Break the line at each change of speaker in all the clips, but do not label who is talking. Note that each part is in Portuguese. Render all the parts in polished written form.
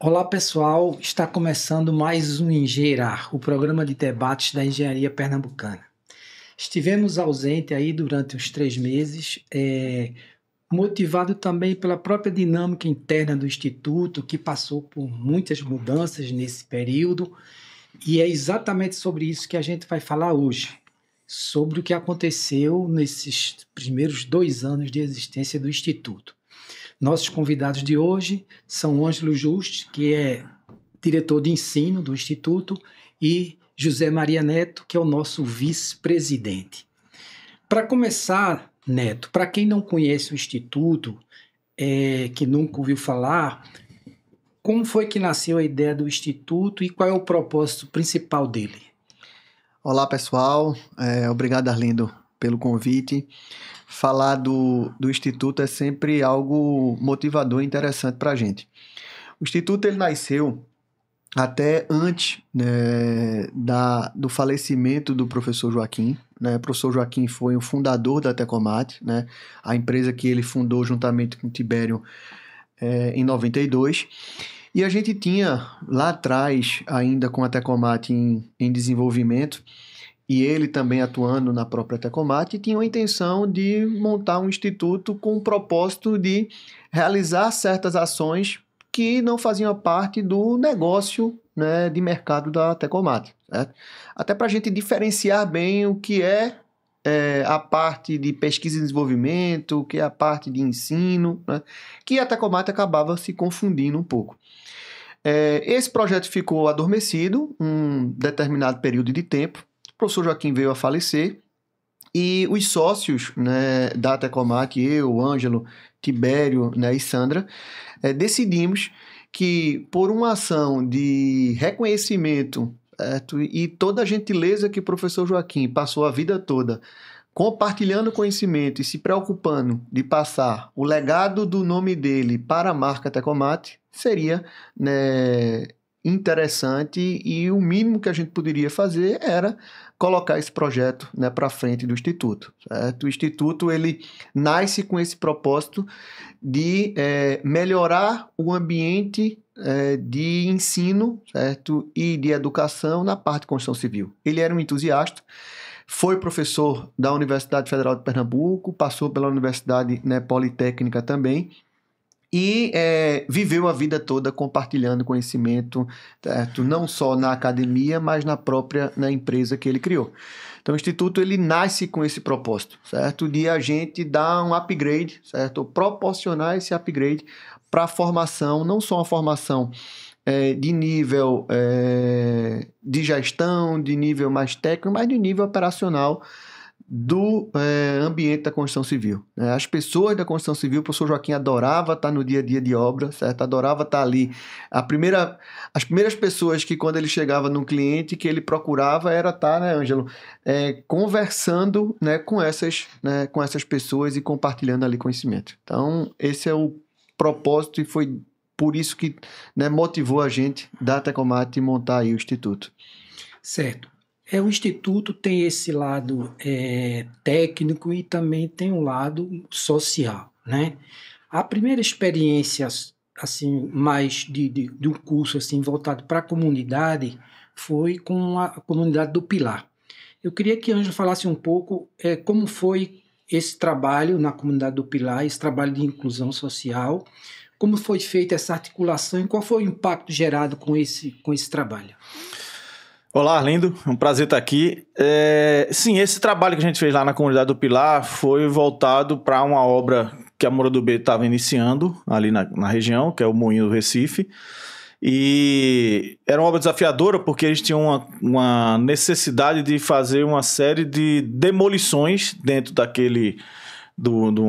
Olá pessoal, está começando mais um Engenheirar, o programa de debates da engenharia pernambucana. Estivemos ausentes aí durante os 3 meses, motivado também pela própria dinâmica interna do Instituto, que passou por muitas mudanças nesse período, e é exatamente sobre isso que a gente vai falar hoje, sobre o que aconteceu nesses primeiros 2 anos de existência do Instituto. Nossos convidados de hoje são Ângelo Juste, que é diretor de ensino do Instituto, e José Maria Neto, que é o nosso vice-presidente. Para começar, Neto, para quem não conhece o Instituto, que nunca ouviu falar, como foi que nasceu a ideia do Instituto e qual é o propósito principal dele?
Olá, pessoal. Obrigado, Arlindo, pelo convite. Falar do Instituto é sempre algo motivador e interessante para a gente. O Instituto ele nasceu até antes, né, do falecimento do professor Joaquim. Né? O professor Joaquim foi o fundador da Tecomate, né? A empresa que ele fundou juntamente com o Tibério em 92. E a gente tinha lá atrás, ainda com a Tecomate em desenvolvimento, e ele também atuando na própria Tecomate, tinha a intenção de montar um instituto com o propósito de realizar certas ações que não faziam parte do negócio, né, de mercado da Tecomate, certo? Até para a gente diferenciar bem o que é a parte de pesquisa e desenvolvimento, o que é a parte de ensino, né, que a Tecomate acabava se confundindo um pouco. Esse projeto ficou adormecido um determinado período de tempo. O professor Joaquim veio a falecer e os sócios, né, da Tecomate, eu, Ângelo, Tibério, né, e Sandra, decidimos que por uma ação de reconhecimento, certo, e toda a gentileza que o professor Joaquim passou a vida toda compartilhando conhecimento e se preocupando de passar o legado do nome dele para a marca Tecomate, seria, né, interessante, e o mínimo que a gente poderia fazer era colocar esse projeto, né, para frente do Instituto. Certo? O Instituto ele nasce com esse propósito de melhorar o ambiente de ensino, certo? E de educação na parte de construção civil. Ele era um entusiasta, foi professor da Universidade Federal de Pernambuco, passou pela Universidade, né, Politécnica também, e viveu a vida toda compartilhando conhecimento, certo? Não só na academia, mas na própria empresa que ele criou. Então, o Instituto ele nasce com esse propósito, certo? De a gente dar um upgrade, certo? Proporcionar esse upgrade para a formação, não só uma formação de nível de gestão, de nível mais técnico, mas de nível operacional do ambiente da construção civil. As pessoas da construção civil, o professor Joaquim adorava estar no dia a dia de obra, certo? Adorava estar ali. As primeiras pessoas que, quando ele chegava num cliente, que ele procurava era estar, né, Ângelo, conversando, né, com essas pessoas e compartilhando ali conhecimento. Então, esse é o propósito e foi por isso que, né, motivou a gente da Tecomate montar aí o Instituto.
Certo. O Instituto tem esse lado técnico e também tem um lado social, né? A primeira experiência, assim, mais de um curso assim, voltado para a comunidade foi com a comunidade do Pilar. Eu queria que a Ângela falasse um pouco como foi esse trabalho na comunidade do Pilar, esse trabalho de inclusão social, como foi feita essa articulação e qual foi o impacto gerado com esse trabalho.
Olá, Arlindo, é um prazer estar aqui. Sim, esse trabalho que a gente fez lá na comunidade do Pilar foi voltado para uma obra que a Moura do B estava iniciando ali na região, que é o Moinho do Recife. E era uma obra desafiadora porque eles tinham uma necessidade de fazer uma série de demolições dentro daquele...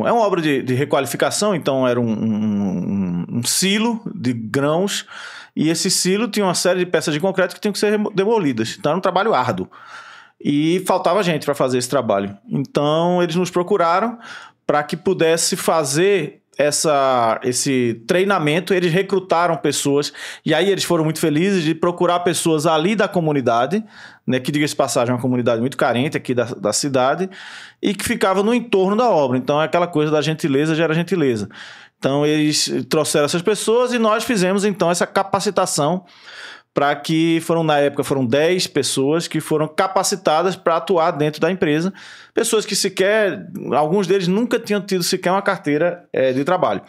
É uma obra de requalificação, então era um silo de grãos, e esse silo tinha uma série de peças de concreto que tinham que ser demolidas. Então era um trabalho árduo. E faltava gente para fazer esse trabalho. Então eles nos procuraram para que pudesse fazer esse treinamento. Eles recrutaram pessoas, e aí eles foram muito felizes de procurar pessoas ali da comunidade, né, que, diga-se de passagem, é uma comunidade muito carente aqui da cidade, e que ficava no entorno da obra. Então é aquela coisa da gentileza gera gentileza. Então, eles trouxeram essas pessoas e nós fizemos, então, essa capacitação para que na época foram 10 pessoas que foram capacitadas para atuar dentro da empresa. Pessoas que alguns deles nunca tinham tido sequer uma carteira de trabalho.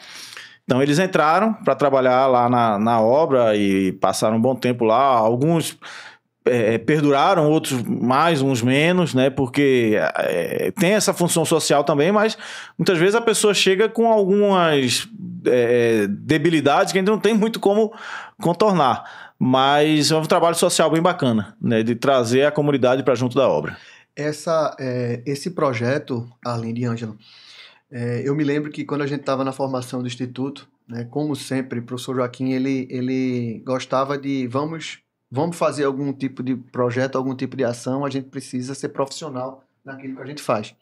Então, eles entraram para trabalhar lá na obra e passaram um bom tempo lá. Alguns perduraram, outros mais, uns menos, né? Porque tem essa função social também, mas muitas vezes a pessoa chega com algumas debilidades que a gente não tem muito como contornar. Mas é um trabalho social bem bacana, né? De trazer a comunidade para junto da obra.
Esse projeto, Arlindo e Ângelo, eu me lembro que quando a gente estava na formação do Instituto, né, como sempre, o professor Joaquim, ele gostava de vamos fazer algum tipo de projeto, algum tipo de ação, a gente precisa ser profissional naquilo que a gente faz.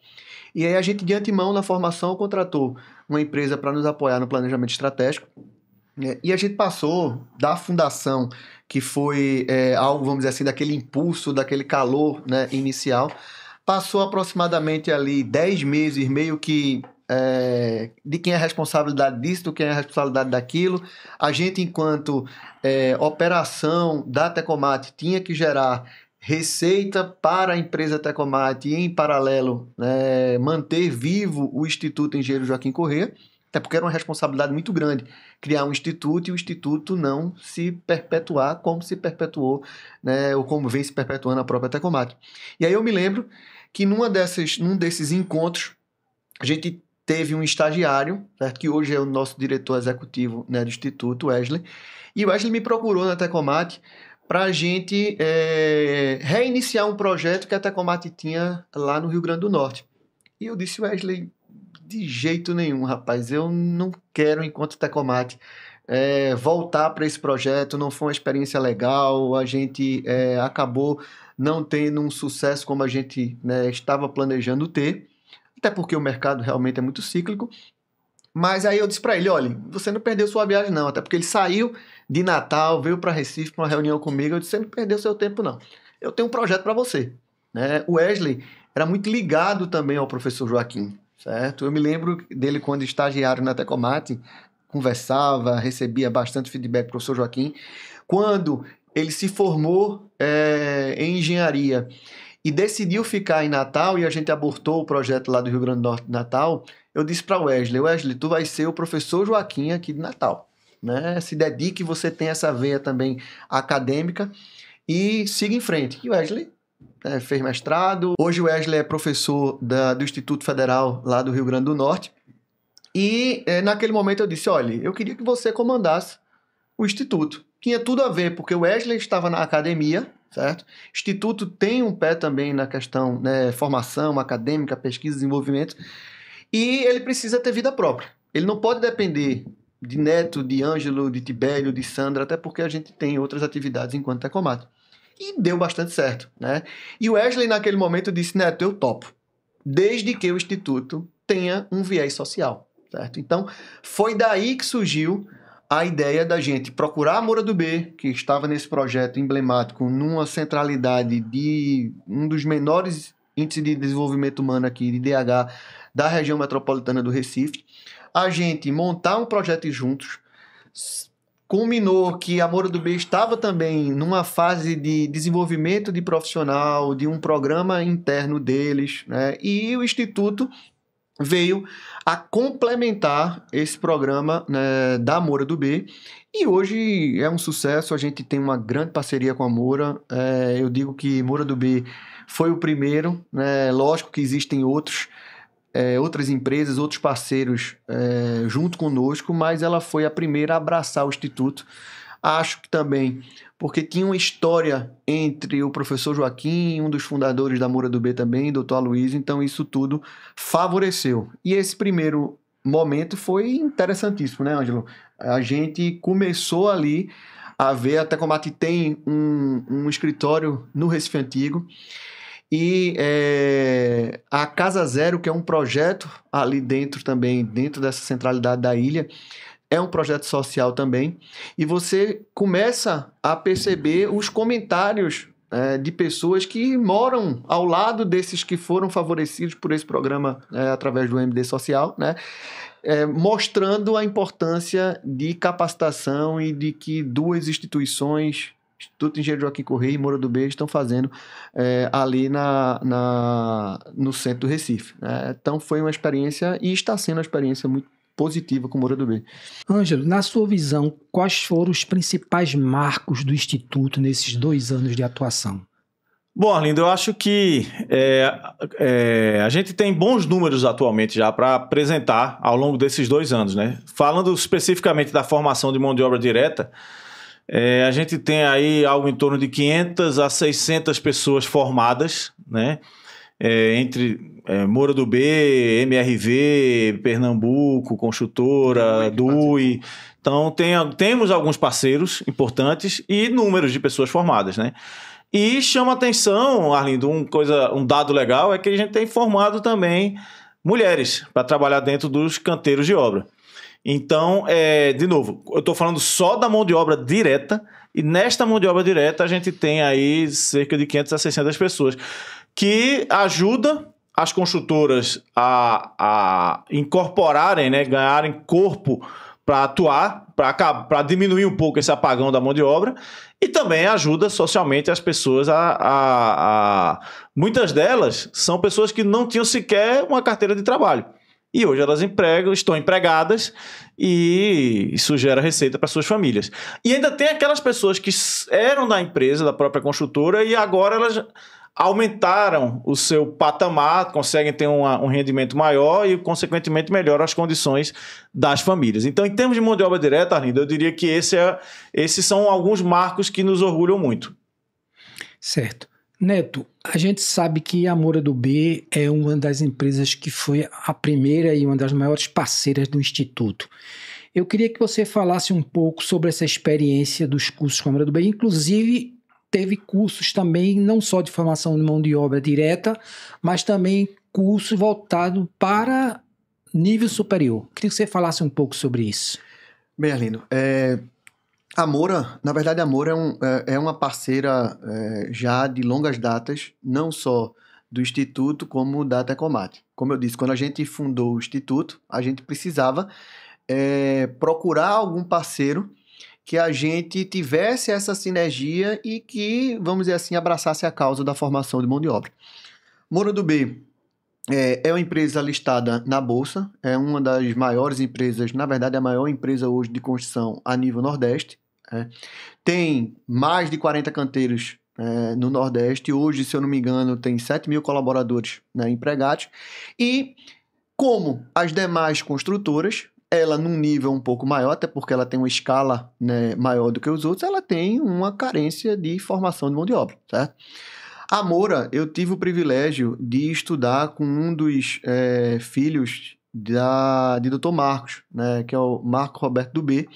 E aí a gente, de antemão, na formação, contratou uma empresa para nos apoiar no planejamento estratégico, e a gente passou da fundação, que foi algo, vamos dizer assim, daquele impulso, daquele calor, né, inicial, passou aproximadamente ali 10 meses, meio que de quem é a responsabilidade disso, de quem é a responsabilidade daquilo. A gente, enquanto operação da Tecomate, tinha que gerar receita para a empresa Tecomate e, em paralelo, manter vivo o Instituto Engenheiro Joaquim Corrêa, até porque era uma responsabilidade muito grande criar um instituto e o instituto não se perpetuar como se perpetuou, né, ou como vem se perpetuando a própria Tecomate. E aí eu me lembro que num desses encontros a gente teve um estagiário, certo? Que hoje é o nosso diretor executivo, né, do instituto, Wesley, e o Wesley me procurou na Tecomate para a gente reiniciar um projeto que a Tecomate tinha lá no Rio Grande do Norte. E eu disse, Wesley, de jeito nenhum, rapaz, eu não quero, enquanto Tecomate, voltar para esse projeto, não foi uma experiência legal, a gente acabou não tendo um sucesso como a gente, né, estava planejando ter, até porque o mercado realmente é muito cíclico. Mas aí eu disse para ele, olha, você não perdeu sua viagem não, até porque ele saiu de Natal, veio para Recife para uma reunião comigo, eu disse, você não perdeu seu tempo não, eu tenho um projeto para você, né? O Wesley era muito ligado também ao professor Joaquim, certo? Eu me lembro dele quando estagiário na Tecomate, conversava, recebia bastante feedback do professor Joaquim. Quando ele se formou em engenharia e decidiu ficar em Natal, e a gente abortou o projeto lá do Rio Grande do Norte, Natal, eu disse para Wesley, tu vai ser o professor Joaquim aqui de Natal, né? Se dedique, você tem essa veia também acadêmica e siga em frente. E Wesley fez mestrado. Hoje o Wesley é professor do Instituto Federal lá do Rio Grande do Norte. E naquele momento eu disse, olha, eu queria que você comandasse o Instituto. Tinha tudo a ver, porque o Wesley estava na academia, certo? O Instituto tem um pé também na questão, né, formação acadêmica, pesquisa e desenvolvimento. E ele precisa ter vida própria. Ele não pode depender de Neto, de Ângelo, de Tibério, de Sandra, até porque a gente tem outras atividades enquanto Tecomate. E deu bastante certo, né? E o Wesley, naquele momento, disse, Neto, eu topo, desde que o Instituto tenha um viés social, certo? Então, foi daí que surgiu a ideia da gente procurar a Moura do B, que estava nesse projeto emblemático, numa centralidade de um dos menores índices de desenvolvimento humano aqui, de DH, da região metropolitana do Recife, a gente montar um projeto juntos. Culminou que a Moura do B estava também numa fase de desenvolvimento de profissional, de um programa interno deles, né? E o Instituto veio a complementar esse programa, né, da Moura do B, e hoje é um sucesso, a gente tem uma grande parceria com a Moura. Eu digo que Moura do B foi o primeiro, né? Lógico que existem outras empresas, outros parceiros junto conosco, mas ela foi a primeira a abraçar o Instituto. Acho que também porque tinha uma história entre o professor Joaquim, um dos fundadores da Moura do B também, doutor Aloysio, então isso tudo favoreceu. E esse primeiro momento foi interessantíssimo, né, Ângelo? A gente começou ali a ver, a Tecomate tem um escritório no Recife Antigo, e a Casa Zero, que é um projeto ali dentro também, dentro dessa centralidade da ilha, é um projeto social também, e você começa a perceber os comentários de pessoas que moram ao lado desses que foram favorecidos por esse programa através do MD Social, né? mostrando a importância de capacitação e de que duas instituições, Instituto Engenheiro Joaquim Correia e Moura do B, estão fazendo ali no centro do Recife. Então foi uma experiência, e está sendo uma experiência muito positiva com Moura do B.
Ângelo, na sua visão, quais foram os principais marcos do Instituto nesses 2 anos de atuação?
Bom, Arlindo, eu acho que a gente tem bons números atualmente já para apresentar ao longo desses 2 anos, né? Falando especificamente da formação de mão de obra direta, a gente tem aí algo em torno de 500 a 600 pessoas formadas, né? Entre Moura do B, MRV, Pernambuco, Construtora, DUI. Então, temos alguns parceiros importantes e números de pessoas formadas, né? E chama atenção, Arlindo, um dado legal é que a gente tem formado também mulheres para trabalhar dentro dos canteiros de obra. Então, de novo, eu estou falando só da mão de obra direta, e nesta mão de obra direta a gente tem aí cerca de 500 a 600 pessoas, que ajuda as construtoras a incorporarem, né, ganharem corpo para atuar, para diminuir um pouco esse apagão da mão de obra, e também ajuda socialmente as pessoas muitas delas são pessoas que não tinham sequer uma carteira de trabalho. E hoje elas estão empregadas, e isso gera receita para suas famílias. E ainda tem aquelas pessoas que eram da empresa, da própria construtora, e agora elas aumentaram o seu patamar, conseguem ter um rendimento maior e, consequentemente, melhoram as condições das famílias. Então, em termos de mão de obra direta, Arlindo, eu diria que esses são alguns marcos que nos orgulham muito.
Certo. Neto, a gente sabe que a Moura do B é uma das empresas que foi a primeira e uma das maiores parceiras do Instituto. Eu queria que você falasse um pouco sobre essa experiência dos cursos com a Moura do B, inclusive teve cursos também, não só de formação de mão de obra direta, mas também cursos voltados para nível superior. Queria que você falasse um pouco sobre isso.
Bem, Arlindo, a Moura, na verdade, a Moura é uma parceira já de longas datas, não só do Instituto, como da Tecomate. Como eu disse, quando a gente fundou o Instituto, a gente precisava procurar algum parceiro que a gente tivesse essa sinergia e que, vamos dizer assim, abraçasse a causa da formação de mão de obra. Moura do B é uma empresa listada na Bolsa, é uma das maiores empresas, na verdade, a maior empresa hoje de construção a nível Nordeste. Tem mais de 40 canteiros no Nordeste. Hoje, se eu não me engano, tem 7 mil colaboradores, né, empregados. E, como as demais construtoras, ela num nível um pouco maior, até porque ela tem uma escala, né, maior do que os outros, ela tem uma carência de formação de mão de obra, certo? A Moura, eu tive o privilégio de estudar com um dos filhos de Dr. Marcos, né, que é o Marco Roberto do B,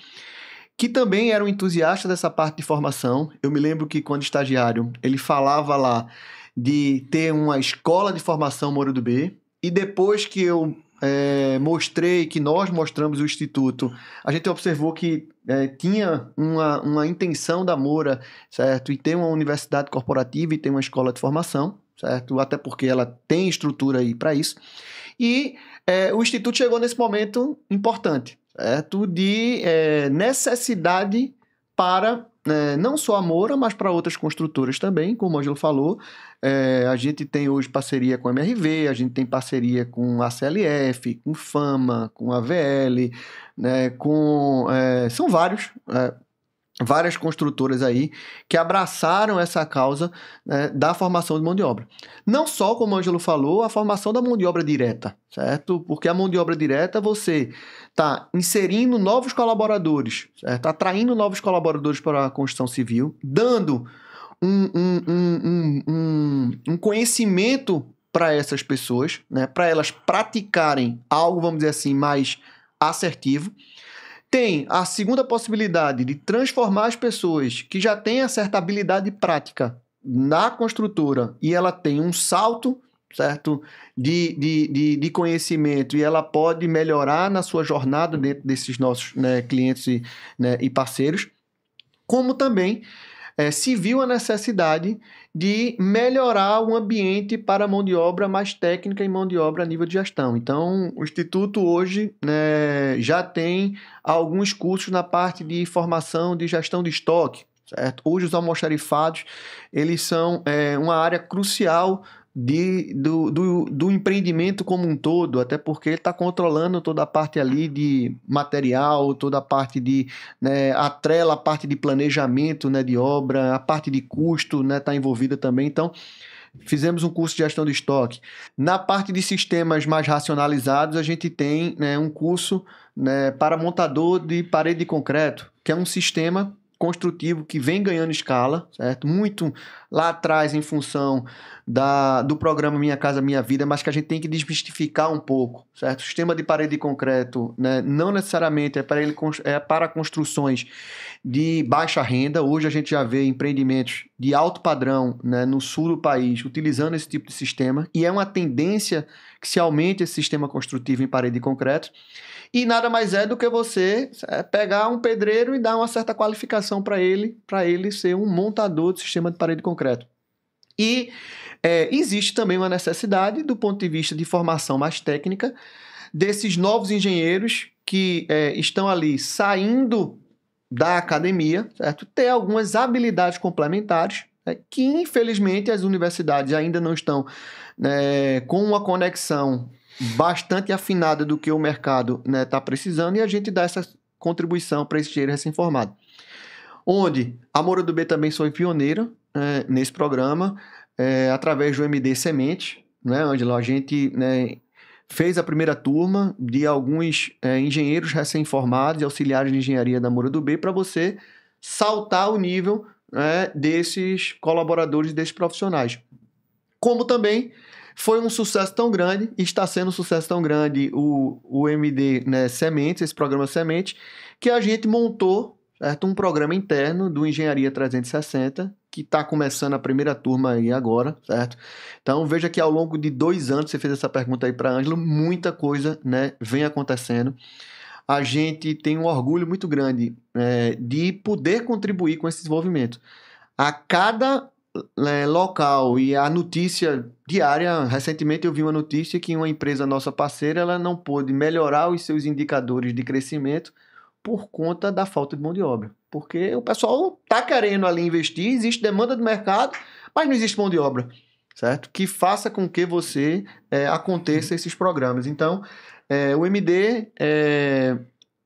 que também era um entusiasta dessa parte de formação. Eu me lembro que, quando estagiário, ele falava lá de ter uma escola de formação Moura do B, e depois que eu que nós mostramos o Instituto, a gente observou que tinha uma intenção da Moura, certo? E ter uma universidade corporativa e ter uma escola de formação, certo? Até porque ela tem estrutura aí para isso. E o Instituto chegou nesse momento importante, certo? De necessidade para não só a Moura, mas para outras construtoras também, como o Ângelo falou. A gente tem hoje parceria com a MRV, a gente tem parceria com a CLF, com Fama, com a VL, né, são várias construtoras aí que abraçaram essa causa, né, da formação de mão de obra. Não só, como o Ângelo falou, a formação da mão de obra direta, certo? Porque a mão de obra direta, você está inserindo novos colaboradores, certo? Atraindo novos colaboradores para a construção civil, dando um conhecimento para essas pessoas, né, para elas praticarem algo, vamos dizer assim, mais assertivo. Tem a segunda possibilidade de transformar as pessoas que já têm a certa habilidade prática na construtora e ela tem um salto, certo, de conhecimento, e ela pode melhorar na sua jornada dentro desses nossos, né, clientes e parceiros, como também se viu a necessidade de melhorar o ambiente para a mão de obra mais técnica e mão de obra a nível de gestão. Então, o Instituto hoje, né, já tem alguns cursos na parte de formação de gestão de estoque, certo? Hoje os almoxarifados, eles são uma área crucial do empreendimento como um todo, até porque ele está controlando toda a parte ali de material, toda a parte de, né, atrela a parte de planejamento, né, de obra, a parte de custo, né, está envolvida também. Então, fizemos um curso de gestão de estoque. Na parte de sistemas mais racionalizados, a gente tem, né, um curso, né, para montador de parede de concreto, que é um sistema construtivo que vem ganhando escala, certo? Muito lá atrás em função do programa Minha Casa Minha Vida, mas que a gente tem que desmistificar um pouco, certo? O sistema de parede de concreto, né, não necessariamente é para construções de baixa renda. Hoje a gente já vê empreendimentos de alto padrão, né, no sul do país utilizando esse tipo de sistema, e é uma tendência que se aumente esse sistema construtivo em parede de concreto. E nada mais é do que você pegar um pedreiro e dar uma certa qualificação para ele ser um montador de sistema de parede de concreto. E existe também uma necessidade, do ponto de vista de formação mais técnica, desses novos engenheiros que estão ali saindo da academia, certo? Ter algumas habilidades complementares, que infelizmente as universidades ainda não estão com uma conexão bastante afinada do que o mercado está precisando, e a gente dá essa contribuição para esse engenheiro recém-formado. Onde a Moura do B também foi pioneira nesse programa, através do MD Semente, né, Ângelo? A gente fez a primeira turma de alguns engenheiros recém-formados e auxiliares de engenharia da Moura do B para você saltar o nível desses colaboradores, desses profissionais. Como também foi um sucesso tão grande, está sendo um sucesso tão grande o MD, né, Sementes, esse programa Semente, que a gente montou, certo, um programa interno do Engenharia 360, que está começando a primeira turma aí agora, certo? Então, veja que ao longo de 2 anos, você fez essa pergunta aí para a Ângela, muita coisa, né, vem acontecendo. A gente tem um orgulho muito grande de poder contribuir com esse desenvolvimento. A cada local, e a notícia diária, recentemente eu vi uma notícia que uma empresa nossa parceira, ela não pôde melhorar os seus indicadores de crescimento por conta da falta de mão de obra, porque o pessoal está querendo ali investir, existe demanda do mercado, mas não existe mão de obra, certo? Que faça com que você aconteça esses programas. Então, o MD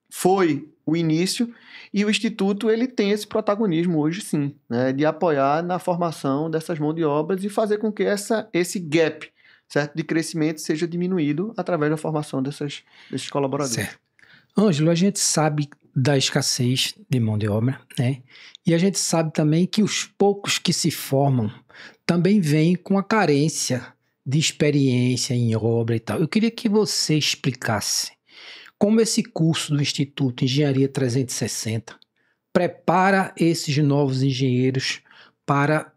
foi o início, e o Instituto ele tem esse protagonismo hoje sim, né, de apoiar na formação dessas mãos de obras e fazer com que esse gap, certo, de crescimento seja diminuído através da formação desses colaboradores.
Certo. Ângelo, a gente sabe da escassez de mão de obra, né? E a gente sabe também que os poucos que se formam também vêm com a carência de experiência em obra e tal. Eu queria que você explicasse como esse curso do Instituto Engenharia 360 prepara esses novos engenheiros para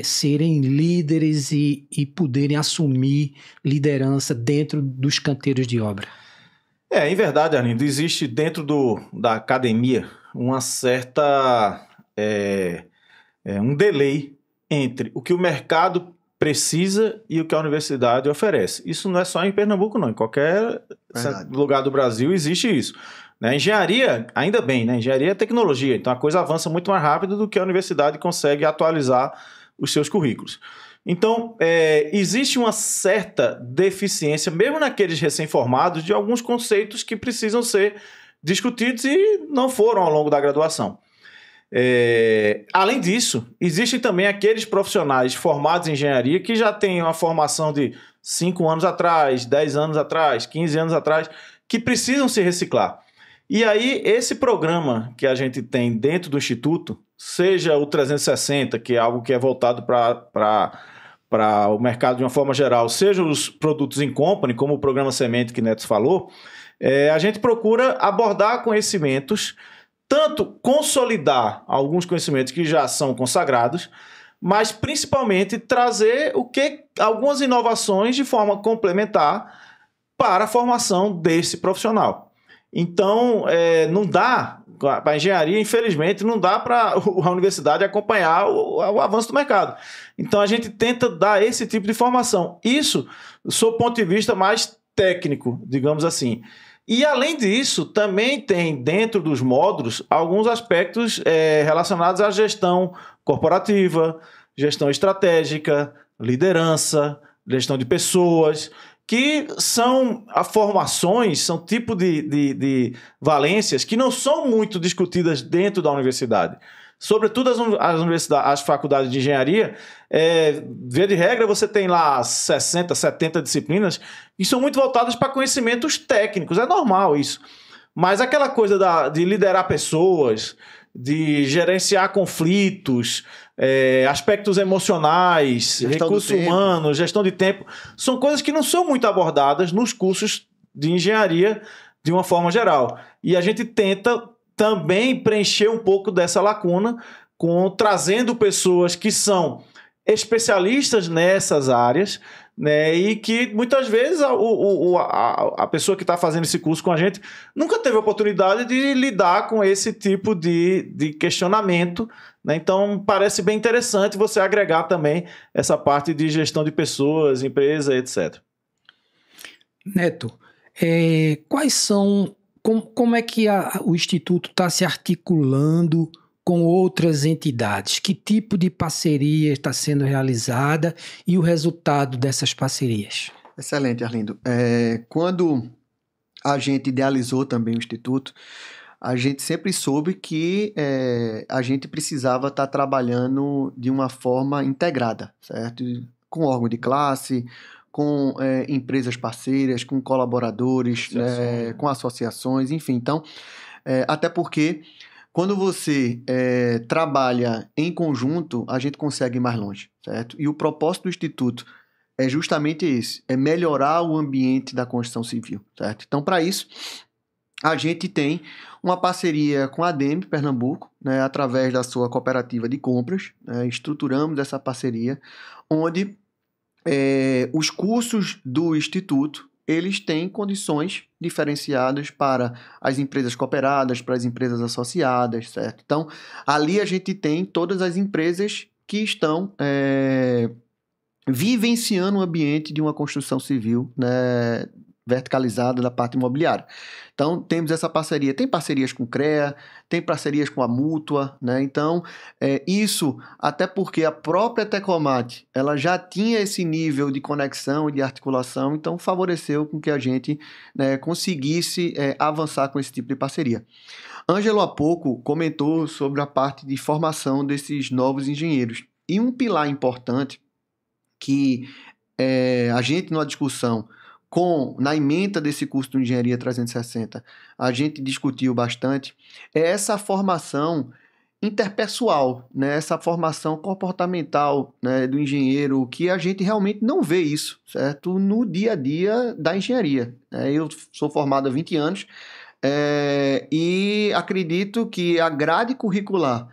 serem líderes e poderem assumir liderança dentro dos canteiros de obra.
Em verdade, Arlindo, existe dentro da academia uma certa um delay entre o que o mercado precisa e o que a universidade oferece. Isso não é só em Pernambuco, não. Em qualquer lugar do Brasil existe isso. Né? Engenharia, ainda bem, né? Engenharia é tecnologia, então a coisa avança muito mais rápido do que a universidade consegue atualizar os seus currículos. Então, existe uma certa deficiência, mesmo naqueles recém-formados, de alguns conceitos que precisam ser discutidos e não foram ao longo da graduação. Além disso, existem também aqueles profissionais formados em engenharia que já têm uma formação de 5 anos atrás, 10 anos atrás, 15 anos atrás, que precisam se reciclar. E aí, esse programa que a gente tem dentro do Instituto, seja o 360, que é algo que é voltado para o mercado de uma forma geral, seja os produtos in company, como o programa Semente que Neto falou, a gente procura abordar conhecimentos, tanto consolidar alguns conhecimentos que já são consagrados, mas principalmente trazer algumas inovações de forma complementar para a formação desse profissional. Então, não dá, para a engenharia, infelizmente, não dá para a universidade acompanhar o avanço do mercado. Então, a gente tenta dar esse tipo de formação. Isso, sob o ponto de vista mais técnico, digamos assim. E, além disso, também tem, dentro dos módulos, alguns aspectos relacionados à gestão corporativa, gestão estratégica, liderança, gestão de pessoas, que são formações, são tipo de valências que não são muito discutidas dentro da universidade. Sobretudo as universidades, as faculdades de engenharia, via de regra, você tem lá 60, 70 disciplinas que são muito voltadas para conhecimentos técnicos, é normal isso. Mas aquela coisa de liderar pessoas, de gerenciar conflitos, aspectos emocionais, recursos humanos, gestão de tempo, são coisas que não são muito abordadas nos cursos de engenharia de uma forma geral. E a gente tenta também preencher um pouco dessa lacuna trazendo pessoas que são especialistas nessas áreas, né, e que muitas vezes a pessoa que está fazendo esse curso com a gente nunca teve a oportunidade de lidar com esse tipo de questionamento, né? Então parece bem interessante você agregar também essa parte de gestão de pessoas, empresa, etc.
Neto, quais são, como é que o Instituto está se articulando com outras entidades? Que tipo de parceria está sendo realizada e o resultado dessas parcerias?
Excelente, Arlindo. Quando a gente idealizou também o Instituto, a gente sempre soube que a gente precisava estar trabalhando de uma forma integrada, certo? Com órgão de classe, com empresas parceiras, com colaboradores, com associações, enfim. Então, até porque quando você trabalha em conjunto, a gente consegue ir mais longe, certo? E o propósito do Instituto é justamente esse, é melhorar o ambiente da construção civil, certo? Então, para isso, a gente tem uma parceria com a ADEME Pernambuco, né, através da sua cooperativa de compras, estruturamos essa parceria, onde os cursos do Instituto, eles têm condições diferenciadas para as empresas cooperadas, para as empresas associadas, certo? Então, ali a gente tem todas as empresas que estão vivenciando o ambiente de uma construção civil, né, verticalizada da parte imobiliária. Então, temos essa parceria. Tem parcerias com o CREA, tem parcerias com a Mútua, né? Então, isso até porque a própria Tecomate, ela já tinha esse nível de conexão e de articulação, então favoreceu com que a gente, né, conseguisse avançar com esse tipo de parceria. Ângelo, há pouco, comentou sobre a parte de formação desses novos engenheiros. E um pilar importante que a gente, numa discussão na ementa desse curso de Engenharia 360, a gente discutiu bastante, essa formação interpessoal, né? Essa formação comportamental, né, do engenheiro, que a gente realmente não vê isso, certo? No dia a dia da engenharia. Eu sou formado há 20 anos e acredito que a grade curricular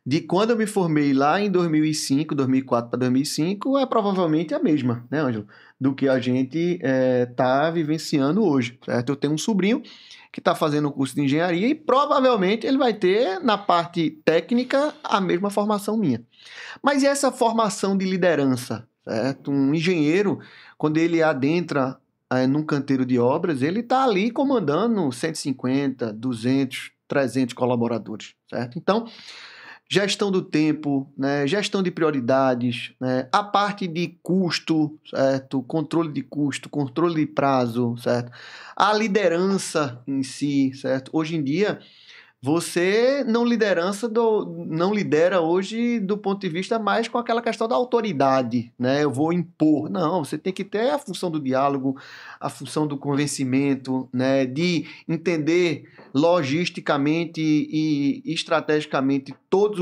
de quando eu me formei lá em 2005, 2004 para 2005, é provavelmente a mesma, né, Ângelo? Do que a gente está vivenciando hoje, certo? Eu tenho um sobrinho que está fazendo o curso de engenharia e provavelmente ele vai ter, na parte técnica, a mesma formação minha. Mas e essa formação de liderança, certo? Um engenheiro, quando ele adentra num canteiro de obras, ele está ali comandando 150, 200, 300 colaboradores, certo? Então, gestão do tempo, né, gestão de prioridades, né, a parte de custo, certo? Controle de custo, controle de prazo, certo? A liderança em si, certo? Hoje em dia, você não lidera hoje do ponto de vista mais com aquela questão da autoridade, né? Eu vou impor. Não, você tem que ter a função do diálogo, a função do convencimento, né? De entender logisticamente e estrategicamente todas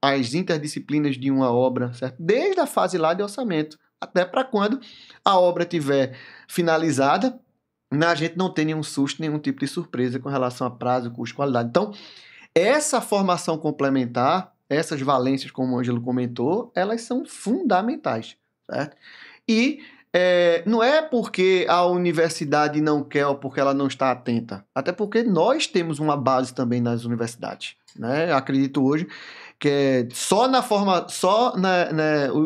as interdisciplinas de uma obra, certo? Desde a fase lá de orçamento, até para quando a obra estiver finalizada, a gente não tem nenhum susto, nenhum tipo de surpresa com relação a prazo, custo e qualidade. Então, essa formação complementar, essas valências, como o Ângelo comentou, elas são fundamentais, certo? E não é porque a universidade não quer ou porque ela não está atenta, até porque nós temos uma base também nas universidades, né? Acredito hoje que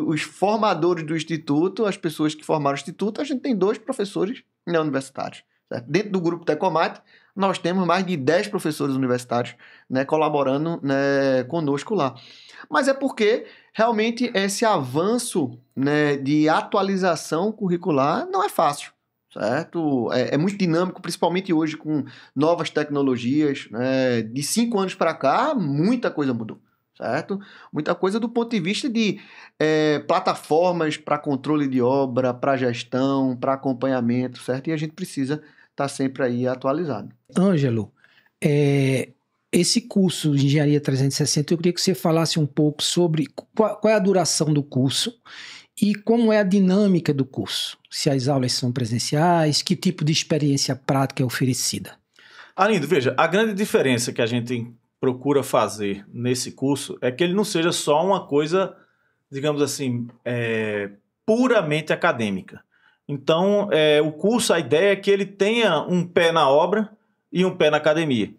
os formadores do Instituto, as pessoas que formaram o Instituto, a gente tem 2 professores universitários. Certo? Dentro do grupo Tecomate, nós temos mais de 10 professores universitários, né, colaborando, né, conosco lá. Mas é porque realmente esse avanço, né, de atualização curricular não é fácil, certo? É muito dinâmico, principalmente hoje com novas tecnologias, né? De 5 anos para cá, muita coisa mudou, certo? Muita coisa do ponto de vista de plataformas para controle de obra, para gestão, para acompanhamento, certo? E a gente precisa estar sempre aí atualizado.
Ângelo, esse curso de Engenharia 360, eu queria que você falasse um pouco sobre qual é a duração do curso e como é a dinâmica do curso. Se as aulas são presenciais, que tipo de experiência prática é oferecida.
Arlindo, veja, a grande diferença que a gente procura fazer nesse curso é que ele não seja só uma coisa, digamos assim, puramente acadêmica. Então, o curso, a ideia é que ele tenha um pé na obra e um pé na academia.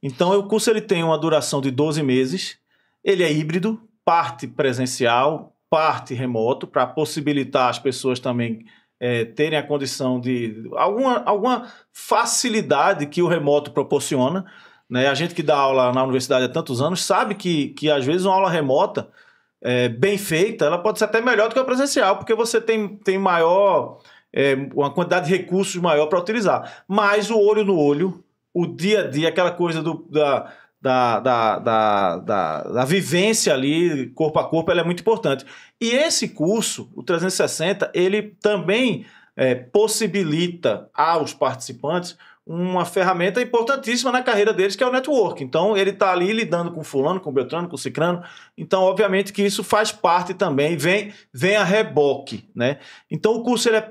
Então, o curso ele tem uma duração de 12 meses, ele é híbrido, parte presencial, parte remoto, para possibilitar as pessoas também terem a condição de alguma facilidade que o remoto proporciona, né? A gente que dá aula na universidade há tantos anos sabe que às vezes uma aula remota bem feita, ela pode ser até melhor do que a presencial, porque você tem maior, uma quantidade de recursos maior para utilizar. Mas o olho no olho, o dia a dia, aquela coisa da vivência ali, corpo a corpo, ela é muito importante. E esse curso, o 360, ele também possibilita aos participantes uma ferramenta importantíssima na carreira deles, que é o network. Então, ele está ali lidando com fulano, com beltrano, com cicrano. Então, obviamente que isso faz parte também, vem a reboque, né? Então, o curso ele é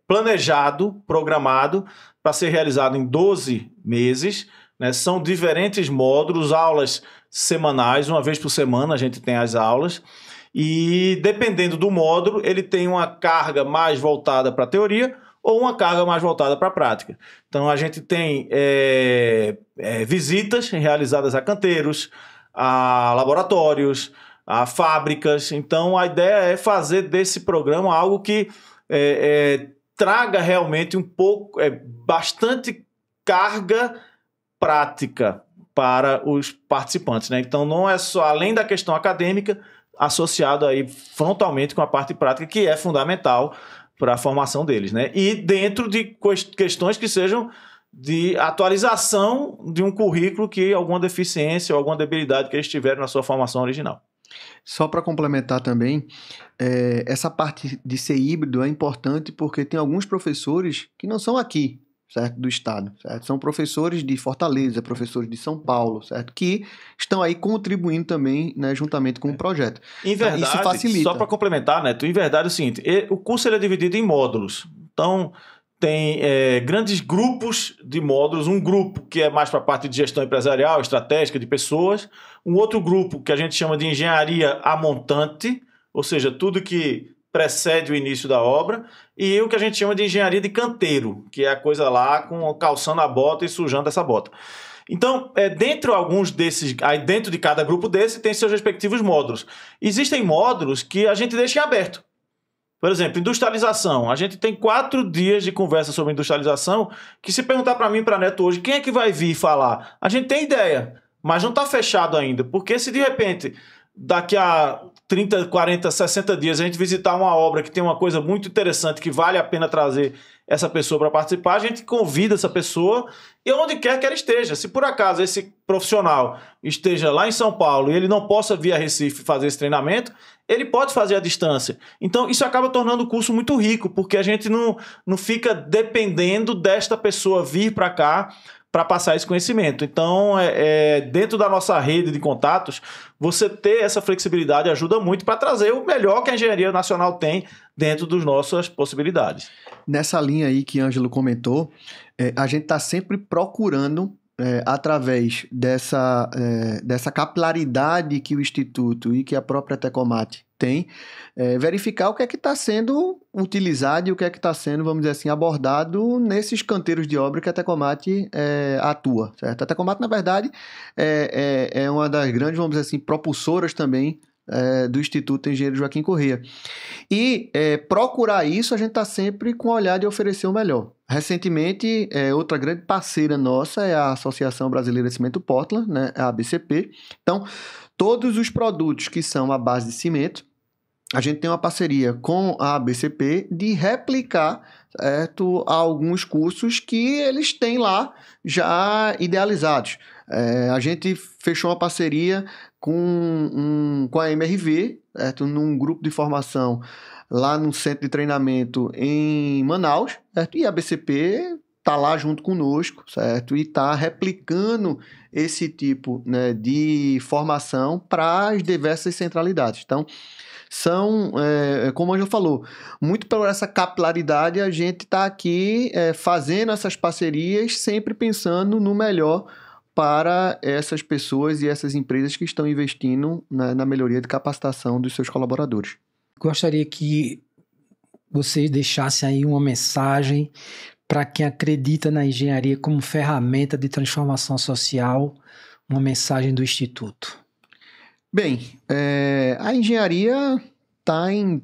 planejado, programado para ser realizado em 12 meses, né? São diferentes módulos, aulas semanais, uma vez por semana a gente tem as aulas. E, dependendo do módulo, ele tem uma carga mais voltada para a teoria ou uma carga mais voltada para a prática. Então, a gente tem visitas realizadas a canteiros, a laboratórios, a fábricas. Então, a ideia é fazer desse programa algo que traga realmente bastante carga prática para os participantes, né? Então, não é só, além da questão acadêmica, associado aí frontalmente com a parte prática, que é fundamental para a formação deles, né? E dentro de questões que sejam de atualização de um currículo que alguma deficiência ou alguma debilidade que eles tiveram na sua formação original.
Só para complementar também, essa parte de ser híbrido é importante porque tem alguns professores que não são aqui, certo? Do estado, certo? São professores de Fortaleza, professores de São Paulo, certo? Que estão aí contribuindo também, né, juntamente com o projeto.
Em verdade,
isso facilita.
Só para complementar, Neto, em verdade é o seguinte, o curso ele é dividido em módulos. Então, tem grandes grupos de módulos, um grupo que é mais para a parte de gestão empresarial, estratégica de pessoas, um outro grupo que a gente chama de engenharia a montante, ou seja, tudo que precede o início da obra, e o que a gente chama de engenharia de canteiro, que é a coisa lá com calçando a bota e sujando essa bota. Então, dentro de cada grupo desse, tem seus respectivos módulos. Existem módulos que a gente deixa em aberto. Por exemplo, industrialização. A gente tem 4 dias de conversa sobre industrialização, que se perguntar para mim e para a Neto hoje, quem é que vai vir falar? A gente tem ideia, mas não está fechado ainda, porque se de repente, daqui a 30, 40, 60 dias, a gente visitar uma obra que tem uma coisa muito interessante, que vale a pena trazer essa pessoa para participar, a gente convida essa pessoa e onde quer que ela esteja. Se por acaso esse profissional esteja lá em São Paulo e ele não possa vir a Recife fazer esse treinamento, ele pode fazer à distância. Então, isso acaba tornando o curso muito rico, porque a gente não fica dependendo desta pessoa vir para cá para passar esse conhecimento. Então, dentro da nossa rede de contatos, você ter essa flexibilidade ajuda muito para trazer o melhor que a engenharia nacional tem dentro das nossas possibilidades.
Nessa linha aí que Ângelo comentou, a gente está sempre procurando, através dessa capilaridade que o Instituto e que a própria Tecomate tem, verificar o que é que está sendo utilizado e o que é que está sendo, vamos dizer assim, abordado nesses canteiros de obra que a Tecomate atua, certo? A Tecomate, na verdade, é uma das grandes, vamos dizer assim, propulsoras também do Instituto Engenheiro Joaquim Corrêa. E procurar isso, a gente está sempre com o olhar de oferecer o melhor. Recentemente, outra grande parceira nossa é a Associação Brasileira de Cimento Portland, né, a ABCP. Então, todos os produtos que são à base de cimento, a gente tem uma parceria com a ABCP de replicar, certo, alguns cursos que eles têm lá já idealizados. A gente fechou uma parceria com a MRV, certo, num grupo de formação lá no centro de treinamento em Manaus, certo? E a ABCP está lá junto conosco, certo? E está replicando esse tipo, né, de formação para as diversas centralidades. Então, são, como o Ângelo falou, muito por essa capilaridade, a gente está aqui fazendo essas parcerias, sempre pensando no melhor para essas pessoas e essas empresas que estão investindo na melhoria de capacitação dos seus colaboradores.
Gostaria que vocês deixassem aí uma mensagem para quem acredita na engenharia como ferramenta de transformação social, uma mensagem do Instituto.
Bem, a engenharia está em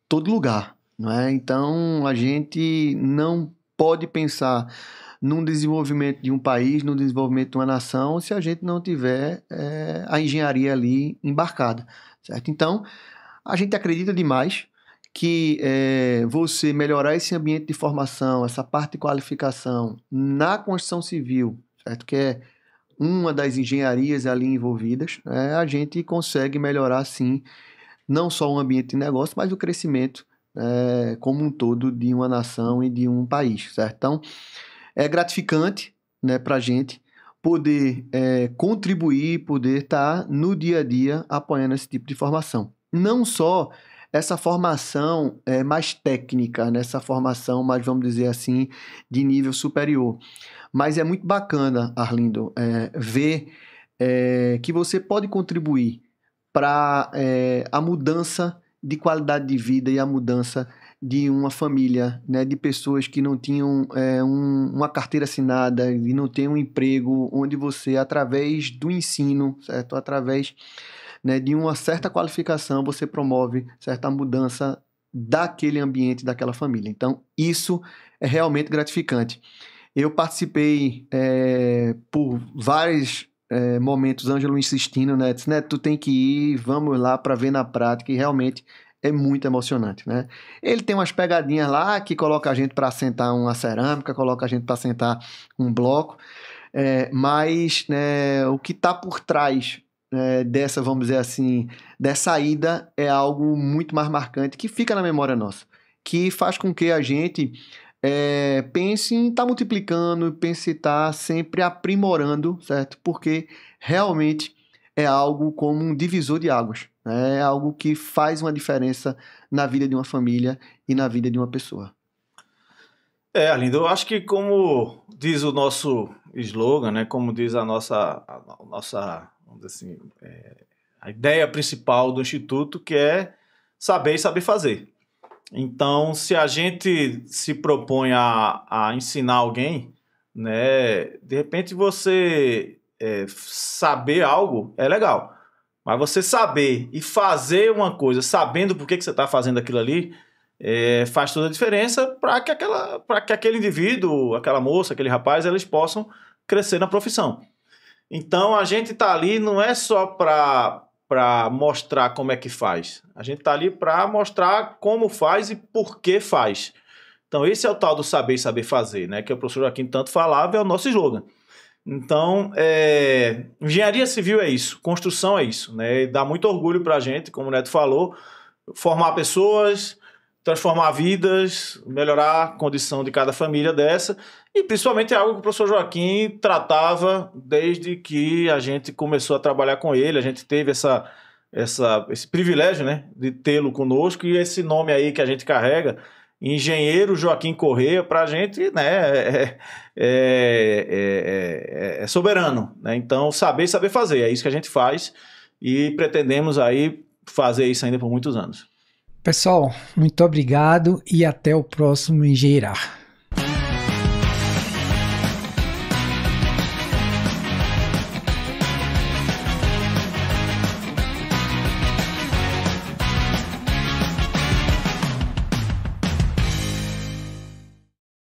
todo lugar, não é? Então, a gente não pode pensar num desenvolvimento de um país, no desenvolvimento de uma nação, se a gente não tiver a engenharia ali embarcada, certo? Então, a gente acredita demais que você melhorar esse ambiente de formação, essa parte de qualificação na construção civil, certo? Que é uma das engenharias ali envolvidas, a gente consegue melhorar, sim, não só o ambiente de negócio, mas o crescimento como um todo de uma nação e de um país, certo? Então, é gratificante, né, para a gente poder contribuir, poder estar no dia a dia apoiando esse tipo de formação. Não só essa formação mais técnica, nessa formação mais, vamos dizer assim, de nível superior. Mas é muito bacana, Arlindo, ver que você pode contribuir para a mudança de qualidade de vida e a mudança de uma família, né, de pessoas que não tinham uma carteira assinada e não têm um emprego, onde você, através do ensino, certo? Através, né, de uma certa qualificação, você promove certa mudança daquele ambiente, daquela família. Então, isso é realmente gratificante. Eu participei por vários momentos, Ângelo insistindo, né? Disse, né, tu tem que ir, vamos lá para ver na prática, e realmente é muito emocionante, né? Ele tem umas pegadinhas lá que coloca a gente para sentar uma cerâmica, coloca a gente para sentar um bloco, mas né, o que está por trás dessa, vamos dizer assim, dessa ida é algo muito mais marcante, que fica na memória nossa, que faz com que a gente pense em estar multiplicando, pense em estar sempre aprimorando, certo? Porque realmente é algo como um divisor de águas, né? É algo que faz uma diferença na vida de uma família e na vida de uma pessoa.
Arlindo, eu acho que, como diz o nosso slogan, né, como diz a nossa vamos dizer assim, a ideia principal do Instituto, que é saber e saber fazer. Então, se a gente se propõe a ensinar alguém, né, de repente você saber algo é legal, mas você saber e fazer uma coisa sabendo por que você está fazendo aquilo ali, faz toda a diferença para que aquele indivíduo, aquela moça, aquele rapaz, eles possam crescer na profissão. Então, a gente está ali não é só para mostrar como é que faz. A gente está ali para mostrar como faz e por que faz. Então, esse é o tal do saber e saber fazer, né? Que o professor Joaquim tanto falava, é o nosso slogan. Então, engenharia civil é isso, construção é isso, né? E dá muito orgulho para a gente, como o Neto falou, formar pessoas, transformar vidas, melhorar a condição de cada família dessa, e principalmente é algo que o professor Joaquim tratava desde que a gente começou a trabalhar com ele. A gente teve esse privilégio, né, de tê-lo conosco, e esse nome aí que a gente carrega, Engenheiro Joaquim Corrêa, para a gente, né, soberano, né? Então, saber fazer, é isso que a gente faz, e pretendemos aí fazer isso ainda por muitos anos.
Pessoal, muito obrigado e até o próximo Engenheirar.